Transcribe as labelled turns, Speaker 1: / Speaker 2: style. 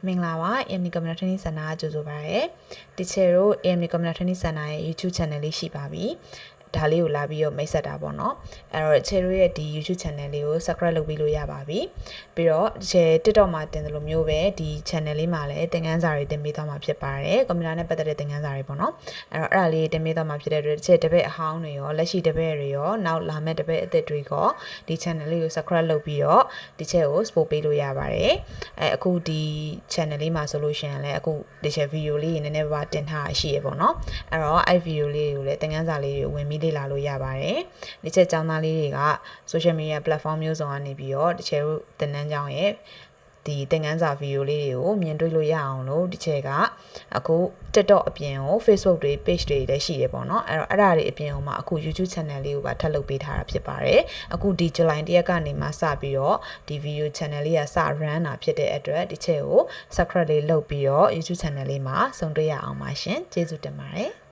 Speaker 1: မင်္ဂလာပါ AMD Community Training Center ကကြိုဆိုပါရစေ။ဒီချက်တို့ AMD Community Training Center ရဲ့ YouTube channel လေးရှိပါပြီ။ဒါလေးကိုလာပြီးတော့မိတ်ဆက်တာပေါ့နော်။အဲ့တော့ချက်တို့ရဲ့ဒီ YouTube channel လေးကို subscribe လုပ်ပြီးလို့ရပါပြီ။ပြီးတော့ချက် TikTok မှာတင်တယ်လို့မျိုးပဲဒီ channel လေးမှာလည်းသင်ခန်းစာတွေတင်ပေးသွားမှာဖြစ်ပါတယ်။ကွန်ပျူတာနဲ့ပတ်သက်တဲ့သင်ခန်းစာတွေပေါ့နော်။အဲ့ဒါလေးတင်ပေးသွားမှာဖြစ်တဲ့အတွက်ချက်တပည့်အဟောင်းတွေရောလက်ရှိတပည့်တွေရောနောက်လာမယ့်တပည့်အသစ်တွေရောဒီ channel လေးကို subscribe လုပ်ပြီးတော့ဒီချက်ကို support ပေးလို့ရပါတယ်။အခုဒီ channel လေးမှာဆိုလို့ရှိရင်လည်းအခုဒီချက် video လေးနည်းနည်းပါတင်ထားရှိရပေါ့နော်။အဲ့တော့အဲ့ video လေးတွေကိုလည်းသင်ခန်းစာလေးတွေဝင်ပြီးလေ့လာလို့ရပါတယ်။ဒီချက်ကျောင်းသားလေးတွေက social media platform မျိုးစုံကနေပြီးတော့ဒီချက်တို့သင်တန်းကျောင်းရဲ့ဒီသင်ခန်းစာ video လေးတွေကိုမြင်တွေ့လို့ရအောင်လို့ဒီချက်ကအခု TikTok အပြင်ကို Facebook တွေ page တွေလည်းရှိရပေါ့နော်အဲ့တော့အဲ့ဒါတွေအပြင်မှာအခု YouTube channel လေးကိုပါထပ်လုပ်ပေးထားတာဖြစ်ပါတယ်အခုဒီ July 1ရက်ကနေမှစပြီးတော့ဒီ video channel လေးကစ run တာဖြစ်တဲ့အတွက်ဒီချက်ကို subscribe လေးလုပ်ပြီးတော့ YouTube channel လေးမှာဆုံတွေ့ရအောင်ပါရှင်ကျေးဇူးတင်ပါတယ်